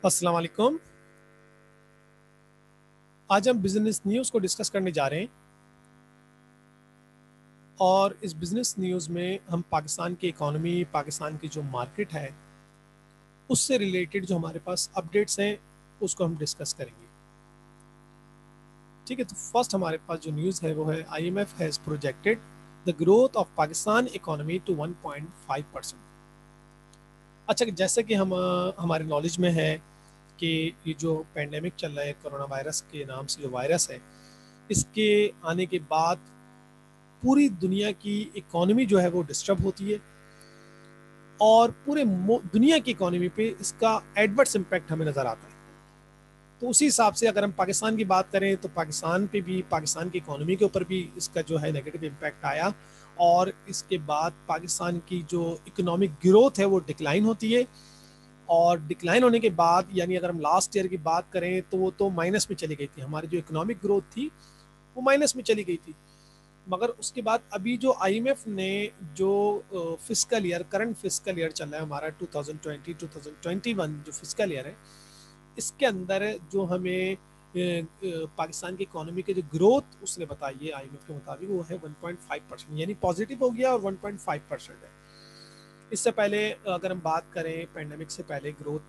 अस्सलाम वालेकुम। आज हम बिजनेस न्यूज़ को डिस्कस करने जा रहे हैं और इस बिजनेस न्यूज़ में हम पाकिस्तान की इकोनॉमी, पाकिस्तान की जो मार्केट है, उससे रिलेटेड जो हमारे पास अपडेट्स हैं उसको हम डिस्कस करेंगे। ठीक है, तो फर्स्ट हमारे पास जो न्यूज़ है वो है IMF has projected the growth of Pakistan economy to 1.5%। अच्छा, जैसे कि हम हमारे नॉलेज में है कि ये जो पेंडेमिक चल रहा है, कोरोना वायरस के नाम से जो वायरस है, इसके आने के बाद पूरी दुनिया की इकोनॉमी जो है वो डिस्टर्ब होती है और पूरे दुनिया की इकोनॉमी पे इसका एडवर्स इम्पैक्ट हमें नज़र आता है। तो उसी हिसाब से अगर हम पाकिस्तान की बात करें तो पाकिस्तान पे भी, पाकिस्तान की इकोनॉमी के ऊपर भी इसका जो है नेगेटिव इम्पैक्ट आया और इसके बाद पाकिस्तान की जो इकोनॉमिक ग्रोथ है वो डिक्लाइन होती है। और डिक्लाइन होने के बाद, यानी अगर हम लास्ट ईयर की बात करें तो वो तो माइनस में चली गई थी, हमारी जो इकोनॉमिक ग्रोथ थी वो माइनस में चली गई थी। मगर उसके बाद अभी जो IMF ने जो fiscal year, current fiscal year चल रहा है हमारा 2020-2021 जो फिस्कल ईयर है, इसके अंदर जो हमें पाकिस्तान की इकोनॉमी के जो ग्रोथ उसने बताई है IMF के मुताबिक वो है 1.5%, यानी पॉजिटिव हो गया और 1.5% है। इससे पहले अगर हम बात करें पेंडेमिक से पहले, ग्रोथ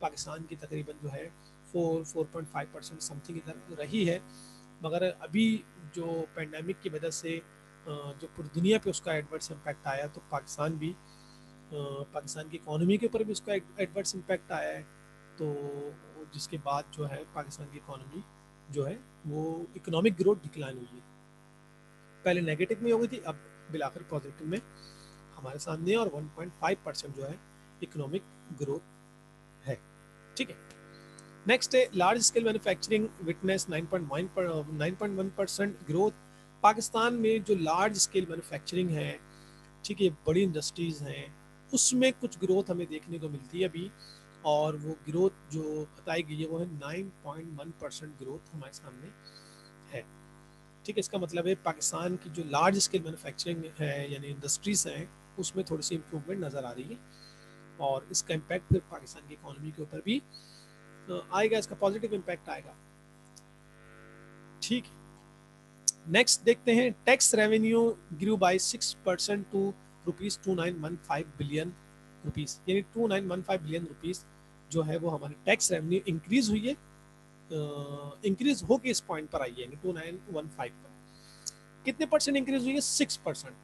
पाकिस्तान की तकरीबन जो है 4.5% समथिंग इधर रही है। मगर अभी जो पेंडेमिक की वजह से जो पूरी दुनिया पे उसका एडवर्स इम्पैक्ट आया, तो पाकिस्तान भी, पाकिस्तान की इकोनॉमी के ऊपर भी उसका एडवर्स इम्पैक्ट आया है। तो जिसके बाद जो है पाकिस्तान की इकोनॉमी जो है वो इकोनॉमिक ग्रोथ डिक्लाइन हुई है। पहले नेगेटिव में हो गई थी, अब बिलाकर पॉजिटिव में हमारे सामने, और 1.5% जो है इकोनॉमिक ग्रोथ है। ठीक है, नेक्स्ट है large scale manufacturing witness 9.1% growth. Pakistan में जो लार्ज स्केल मैन्युफैक्चरिंग है, ठीक है, बड़ी इंडस्ट्रीज हैं, उसमें कुछ ग्रोथ हमें देखने को मिलती है अभी। और वो ग्रोथ जो बताई गई है वो है 9.1% ग्रोथ हमारे सामने है। ठीक है, इसका मतलब है पाकिस्तान की जो लार्ज स्केल मैन्युफैक्चरिंग है यानी इंडस्ट्रीज हैं, उसमें थोड़ी सी इंप्रूवमेंट नज़र आ रही है और इसका इम्पैक्ट फिर पाकिस्तान की इकोनॉमी के ऊपर भी आएगा, इसका पॉजिटिव इम्पैक्ट आएगा। ठीक है, नेक्स्ट देखते हैं, tax revenue grew by 6% to ₹2915 billion, यानी 2915 बिलियन रुपीस जो है वो हमारे टैक्स रेवेन्यू इंक्रीज हुई है, इंक्रीज होके इस पॉइंट पर आई है, 2915 पर। कितने परसेंट इंक्रीज हुई है? 6%।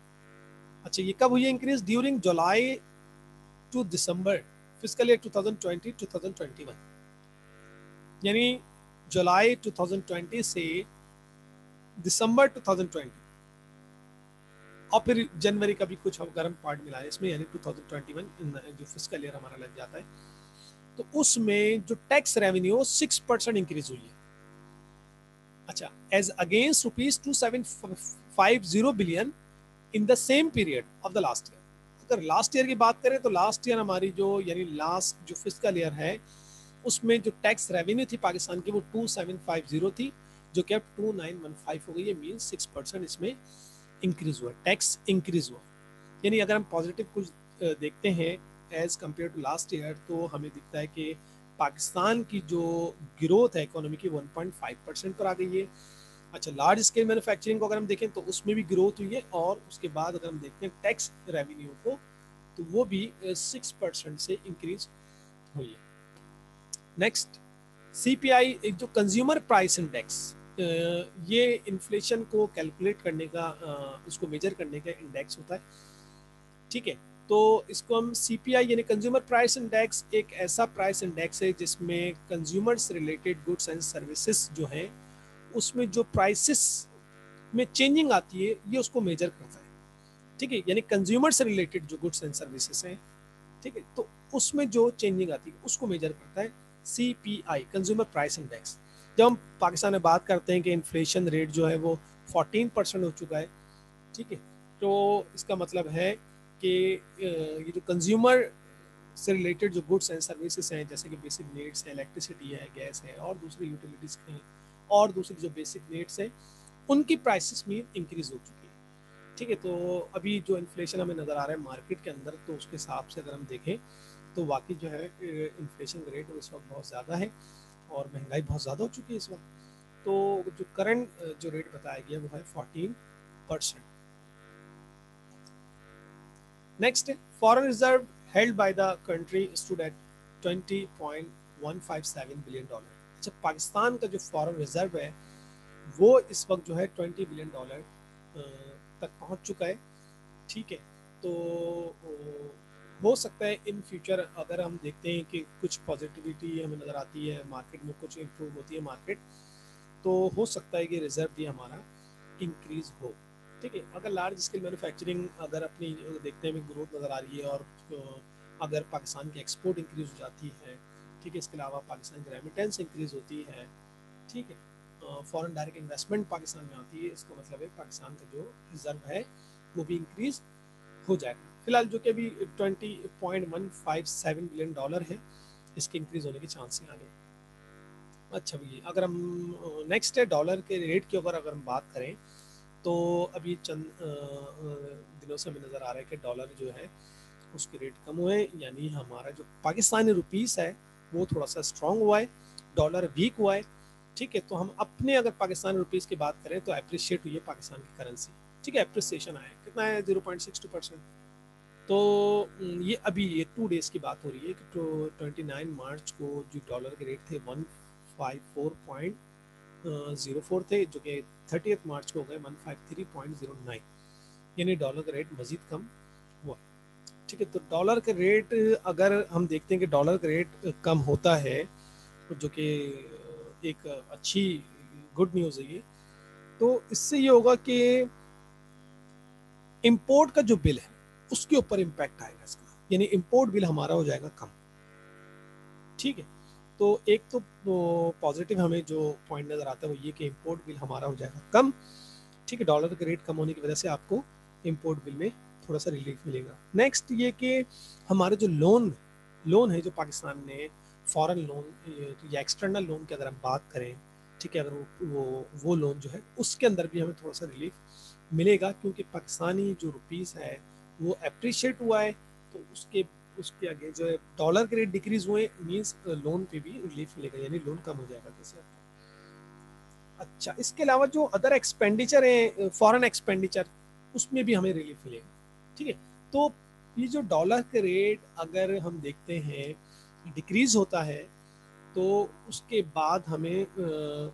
अच्छा, ये कब हुई है increase? During July to December physical year 2020-2021, यानी जुलाई 2020 से दिसंबर 2020 और फिर जनवरी का भी कुछ गर्म पार्ट मिला है इसमें, यानी 2021 जो फिजिकल ईयर हमारा लग जाता है, तो उसमें जो टैक्स रेवेन्यू 6% इंक्रीज हुई है। अच्छा, as against ₹2750 billion in the same period of the last year. अगर लास्ट ईयर की बात करें तो लास्ट ईयर हमारी जो, यानी लास्ट जो फिजिकल ईयर है, उसमें जो टैक्स रेवेन्यू थी पाकिस्तान की वो 2750 थी, जो कि अब 2915 हो गई है। मीन 6% इसमें इंक्रीज हुआ, टैक्स इंक्रीज हुआ। यानी अगर हम पॉजिटिव कुछ देखते हैं as compare to last year, तो हमें दिखता है कि पाकिस्तान की जो ग्रोथ है इकोनॉमी की 1.5% पर आ गई है। अच्छा, लार्ज स्केल मैन्युफैक्चरिंग को अगर हम देखें तो उसमें भी ग्रोथ हुई है, और उसके बाद अगर हम देखते हैं टैक्स रेवेन्यू को, तो वो भी 6% से इंक्रीज हुई है। नेक्स्ट, CPI, एक जो कंज्यूमर प्राइस इंडेक्स, ये इन्फ्लेशन को कैलकुलेट करने का, इसको मेजर करने का इंडेक्स होता है। ठीक है, तो इसको हम CPI यानी कंज्यूमर प्राइस इंडेक्स, एक ऐसा प्राइस इंडेक्स है जिसमें कंज्यूमर से रिलेटेड गुड्स एंड सर्विसेज जो है, उसमें जो प्राइसेस में चेंजिंग आती है ये उसको मेजर करता है। ठीक है, यानी कंज्यूमर से रिलेटेड जो गुड्स एंड सर्विसेज हैं, ठीक है, तो उसमें जो चेंजिंग आती है उसको मेजर करता है CPI, कंज्यूमर प्राइस इंडेक्स। जब हम पाकिस्तान में बात करते हैं कि इन्फ्लेशन रेट जो है वो 14% हो चुका है, ठीक है, तो इसका मतलब है कि ये जो कंज्यूमर से रिलेटेड जो गुड्स एंड सर्विसेज हैं, जैसे कि बेसिक नीड्स है, इलेक्ट्रिसिटी है, गैस है और दूसरी यूटिलिटीज हैं और दूसरी जो बेसिक नीड्स हैं, उनकी प्राइसेस में इंक्रीज हो चुकी है। ठीक है, तो अभी जो इन्फ्लेशन हमें नज़र आ रहा है मार्केट के अंदर, तो उसके हिसाब से अगर हम देखें तो वाकई जो है इन्फ्लेशन रेट इस वक्त बहुत ज़्यादा है और महंगाई बहुत ज़्यादा हो चुकी है इस वक्त। तो जो करंट जो रेट बताया गया वो है 14%। Next, foreign reserve held by the country stood at 20.157 billion dollar. अच्छा, पाकिस्तान का जो फॉरेन रिजर्व है वो इस वक्त जो है 20 बिलियन डॉलर तक पहुंच चुका है। ठीक है, तो हो सकता है इन फ्यूचर अगर हम देखते हैं कि कुछ पॉजिटिविटी हमें नज़र आती है मार्केट में, कुछ इम्प्रूव होती है मार्केट, तो हो सकता है कि रिजर्व भी हमारा इंक्रीज हो। ठीक है, अगर लार्ज स्केल मैन्युफैक्चरिंग अगर अपनी देखते हैं ग्रोथ नज़र आ रही है और अगर पाकिस्तान की एक्सपोर्ट इंक्रीज हो जाती है, ठीक है, इसके अलावा पाकिस्तान की रेमिटेंस इंक्रीज होती है, ठीक है, फॉरेन डायरेक्ट इन्वेस्टमेंट पाकिस्तान में आती है, इसका मतलब है पाकिस्तान का जो रिजर्व है वो भी इंक्रीज हो जाएगा। फिलहाल जो कि अभी 20.157 बिलियन डॉलर है, इसके इंक्रीज होने के चांस हैं आगे। अच्छा भैया, अगर हम नेक्स्ट है डॉलर के रेट की अगर हम बात करें, तो अभी चंद दिनों से हमें नज़र आ रहा है कि डॉलर जो है उसके रेट कम हुए, यानी हमारा जो पाकिस्तानी रुपीस है वो थोड़ा सा स्ट्रांग हुआ है, डॉलर वीक हुआ है। ठीक है, तो हम अपने अगर पाकिस्तानी रुपीस की बात करें तो अप्रिशिएट हुई है पाकिस्तान की करेंसी। ठीक है, अप्रिसिएशन आया है, कितना है 0.62%। तो ये अभी ये 2 डेज की बात हो रही है कि तो 29 मार्च को जो डॉलर के रेट थे 154.04 थे, जो कि 30 मार्च को हो गए 153.09, यानी डॉलर का रेट मजीद कम हुआ। ठीक है, तो डॉलर के रेट अगर हम देखते हैं कि डॉलर का रेट कम होता है, जो कि एक अच्छी गुड न्यूज़ है ये, तो इससे ये होगा कि इंपोर्ट का जो बिल है उसके ऊपर इम्पैक्ट आएगा इसका, यानी इंपोर्ट बिल हमारा हो जाएगा कम। ठीक है, तो एक तो पॉजिटिव हमें जो पॉइंट नज़र आता है वो ये कि इंपोर्ट बिल हमारा हो जाएगा कम। ठीक है, डॉलर का रेट कम होने की वजह से आपको इंपोर्ट बिल में थोड़ा सा रिलीफ मिलेगा। नेक्स्ट ये कि हमारे जो लोन है जो पाकिस्तान ने फॉरेन लोन या एक्सटर्नल लोन की अगर हम बात करें, ठीक है, अगर वो लोन जो है उसके अंदर भी हमें थोड़ा सा रिलीफ मिलेगा, क्योंकि पाकिस्तानी जो रुपीस है वो अप्रिशिएट हुआ है, तो उसके उसके आगे जो है डॉलर के रेट डिक्रीज हुए मीन्स लोन पे भी रिलीफ मिलेगा, यानी लोन कम हो जाएगा जैसे। अच्छा, इसके अलावा जो अदर एक्सपेंडिचर है फॉरेन एक्सपेंडिचर, उसमें भी हमें रिलीफ मिलेगा। ठीक है, तो ये जो डॉलर के रेट अगर हम देखते हैं डिक्रीज होता है, तो उसके बाद हमें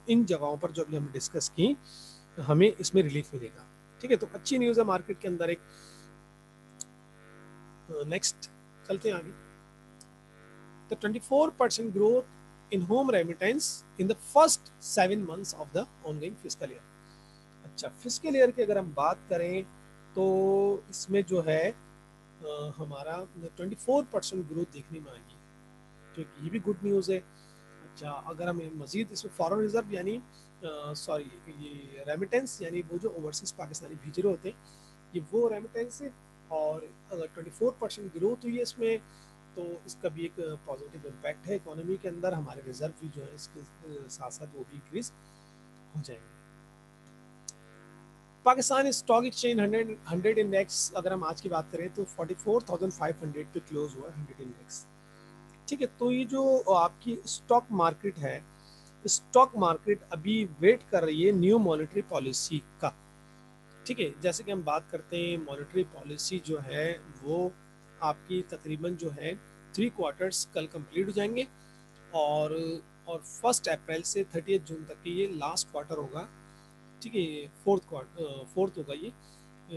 इन जगहों पर जो अभी हमने डिस्कस की हमें इसमें रिलीफ मिलेगा। ठीक है, तो अच्छी न्यूज़ है मार्केट के अंदर एक। नेक्स्ट चलते हैं आगे। The 24% growth in home remittance in the first 7 months of the ongoing fiscal year। अच्छा, फिस्कल ईयर की अगर हम बात करें तो इसमें जो है हमारा 24% ग्रोथ देखने में आई है, तो ये भी गुड न्यूज़ है। अच्छा, अगर हम मजीद इसमें फॉरेन रिजर्व यानी सॉरी ये रेमिटेंस यानी वो जो ओवरसीज पाकिस्तानी भेज रहे होते हैं ये वो रेमिटेंस है, और अगर 24% ग्रोथ हुई है इसमें, तो इसका भी एक पॉजिटिव इम्पैक्ट है इकोनॉमी के अंदर, हमारे रिजर्व भी जो है इसके साथ साथ वो भी इंक्रीज हो जाएंगे। पाकिस्तान स्टॉक एक्सचेंज 100 इंडेक्स अगर हम आज की बात करें तो 44,500 पे क्लोज हुआ 100 इंडेक्स। ठीक है, तो ये जो आपकी स्टॉक मार्केट है, स्टॉक मार्केट अभी वेट कर रही है न्यू मॉनेटरी पॉलिसी का। ठीक है, जैसे कि हम बात करते हैं मॉनेटरी पॉलिसी जो है वो आपकी तकरीबन जो है 3 क्वार्टर्स कल कंप्लीट हो जाएंगे, और 1 अप्रैल से 30 जून तक की ये लास्ट क्वार्टर होगा। ठीक है, फोर्थ होगा ये,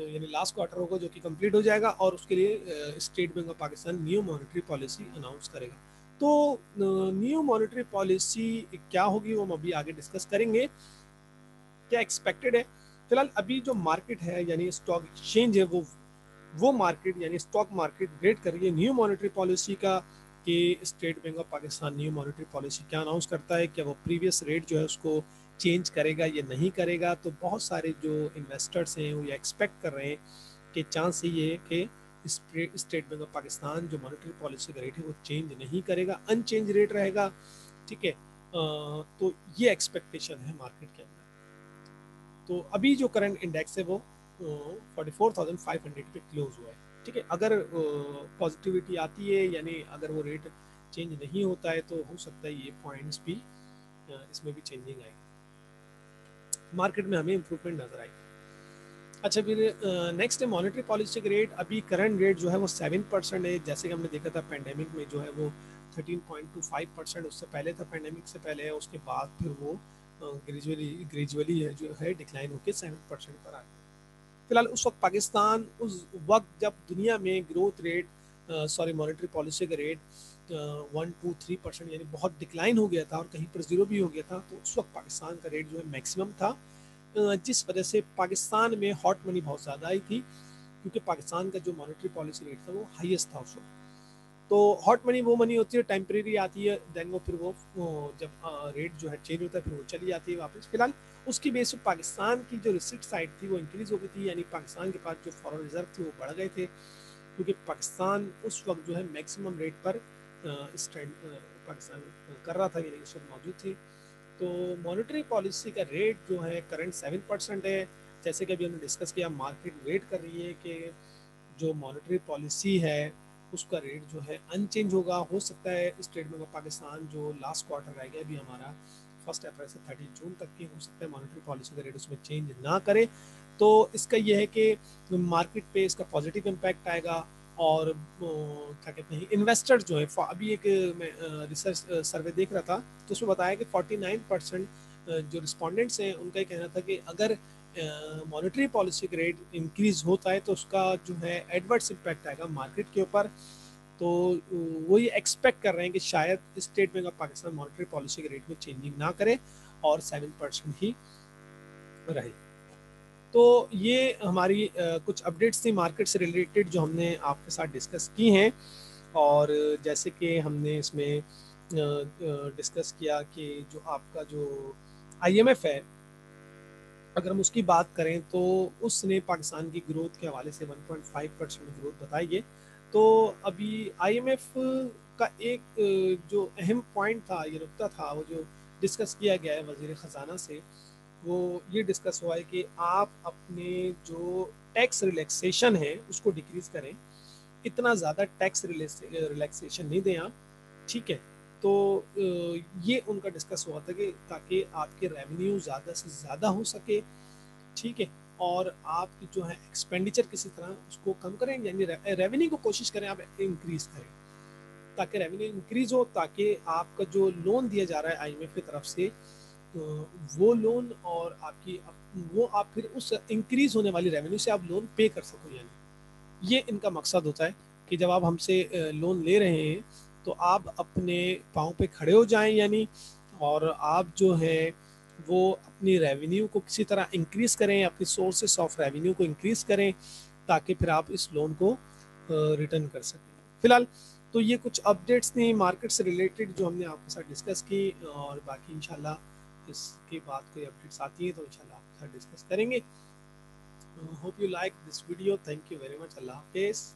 यानी लास्ट क्वार्टर होगा जो कि कंप्लीट हो जाएगा, और उसके लिए state bank of Pakistan new monetary policy announce करेगा। तो न्यू मॉनेटरी पॉलिसी क्या होगी वो हम अभी आगे डिस्कस करेंगे, क्या एक्सपेक्टेड है। फिलहाल अभी जो मार्केट है यानी स्टॉक एक्सचेंज है वो मार्केट यानी स्टॉक मार्केट वेट कर रही है न्यू मॉनेटरी पॉलिसी का, कि state bank of Pakistan new monetary policy क्या अनाउंस करता है, क्या वो प्रीवियस रेट जो है उसको चेंज करेगा या नहीं करेगा। तो बहुत सारे जो इन्वेस्टर्स हैं वो ये एक्सपेक्ट कर रहे हैं कि चांस ये है कि स्टेट बैंक ऑफ पाकिस्तान जो मॉनेटरी पॉलिसी का रेट है वो चेंज नहीं करेगा, अनचेंज रेट रहेगा। ठीक है, तो ये एक्सपेक्टेशन है मार्केट के अंदर। तो अभी जो करंट इंडेक्स है वो 44,500 पे क्लोज हुआ है। ठीक है, अगर पॉजिटिविटी आती है यानी अगर वो रेट चेंज नहीं होता है तो हो सकता है ये पॉइंट्स भी इसमें भी चेंजिंग आए, मार्केट में हमें इम्प्रूवमेंट नजर आए। अच्छा, फिर नेक्स्ट है मॉनेटरी पॉलिसी का रेट। अभी करंट रेट जो है वो 7% है, जैसे कि हमने देखा था पैंडेमिक में जो है वो 13.25%, उससे पहले था पैंडेमिक से पहले, उसके बाद फिर वो ग्रेजुअली जो है डिक्लाइन होकर 7% पर आ गया। फिलहाल उस वक्त पाकिस्तान, उस वक्त जब दुनिया में growth rate sorry monetary policy का रेट 1 2 3% यानी बहुत डिक्लाइन हो गया था और कहीं पर जीरो भी हो गया था, तो उस वक्त पाकिस्तान का रेट जो है मैक्सिमम था, जिस वजह से पाकिस्तान में हॉट मनी बहुत ज़्यादा आई थी, क्योंकि पाकिस्तान का जो मॉनेटरी पॉलिसी रेट था वो हाईएस्ट था उस वक्त। तो हॉट मनी वो मनी होती है, टेम्परेरी आती है, देन वो फिर वो जब रेट जो है चेंज होता है फिर वो चली जाती है वापस। फिलहाल उसकी बेस पर पाकिस्तान की जो रिसिट साइड थी वो इंक्रीज हो गई थी, यानी पाकिस्तान के पास जो फॉरेन रिजर्व थे वो बढ़ गए थे, क्योंकि पाकिस्तान उस वक्त जो है मैक्सिमम रेट पर इस ट्रेंड पाकिस्तान कर रहा था, यानी उस वक्त मौजूद थे। तो मॉनेटरी पॉलिसी का रेट जो है करंट 7% है। जैसे कि अभी हमने डिस्कस किया, मार्केट वेट कर रही है कि जो मॉनेटरी पॉलिसी है उसका रेट जो है अनचेंज होगा। हो सकता है स्टेट बैंक ऑफ पाकिस्तान जो लास्ट क्वार्टर रह गया अभी हमारा 1 अप्रैल से 30 जून तक की, हो सकता है मॉनेटरी पॉलिसी का रेट उसमें चेंज ना करे। तो इसका यह है कि मार्केट पे इसका पॉजिटिव इम्पैक्ट आएगा। और क्या कहते हैं, इन्वेस्टर्स जो है, अभी एक मैं रिसर्च सर्वे देख रहा था तो उसमें बताया कि 49% जो रिस्पोंडेंट्स हैं उनका ये कहना था कि अगर मॉनेटरी पॉलिसी का रेट इंक्रीज होता है तो उसका जो है एडवर्स इम्पैक्ट आएगा मार्केट के ऊपर। तो वो ये एक्सपेक्ट कर रहे हैं कि शायद state bank of Pakistan monetary policy के रेट में चेंजिंग ना करे और 7% ही रहे। तो ये हमारी कुछ अपडेट्स थी मार्केट से रिलेटेड जो हमने आपके साथ डिस्कस की हैं। और जैसे कि हमने इसमें डिस्कस किया कि जो आपका जो आईएमएफ है, अगर हम उसकी बात करें तो उसने पाकिस्तान की ग्रोथ के हवाले से 1.5% ग्रोथ बताई है। तो अभी आईएमएफ का एक जो अहम पॉइंट था, ये नुकता था, वो जो डिस्कस किया गया है वजीर ख़जाना से, वो ये डिस्कस हुआ है कि आप अपने जो टैक्स रिलैक्सेशन है उसको डिक्रीज करें, इतना ज़्यादा टैक्स रिलैक्सेशन नहीं दें आप, ठीक है। तो ये उनका डिस्कस हुआ था कि ताकि आपके रेवेन्यू ज़्यादा से ज़्यादा हो सके, ठीक है, और आपकी जो है एक्सपेंडिचर किसी तरह उसको कम करें, यानी रेवेन्यू को कोशिश करें आप इंक्रीज करें, ताकि रेवेन्यू इंक्रीज हो, ताकि आपका जो लोन दिया जा रहा है आईएमएफ की तरफ से, तो वो लोन और आपकी वो आप फिर उस इंक्रीज होने वाली रेवेन्यू से आप लोन पे कर सको, यानी ये इनका मकसद होता है कि जब आप हमसे लोन ले रहे हैं तो आप अपने पाँव पे खड़े हो जाएं, यानी और आप जो है वो अपनी रेवेन्यू को किसी तरह इंक्रीज करें, अपनी सोर्सेस ऑफ रेवेन्यू को इंक्रीज करें, ताकि फिर आप इस लोन को रिटर्न कर सकें। फिलहाल तो ये कुछ अपडेट्स थी मार्केट से रिलेटेड जो हमने आपके साथ डिस्कस की, और बाकी इंशाल्लाह इसके बाद कोई अपडेट्स आती है तो इंशाल्लाह आपके साथ डिस्कस करेंगे। Hope you like this video, thank you very much, अल्लाह हाफिज़।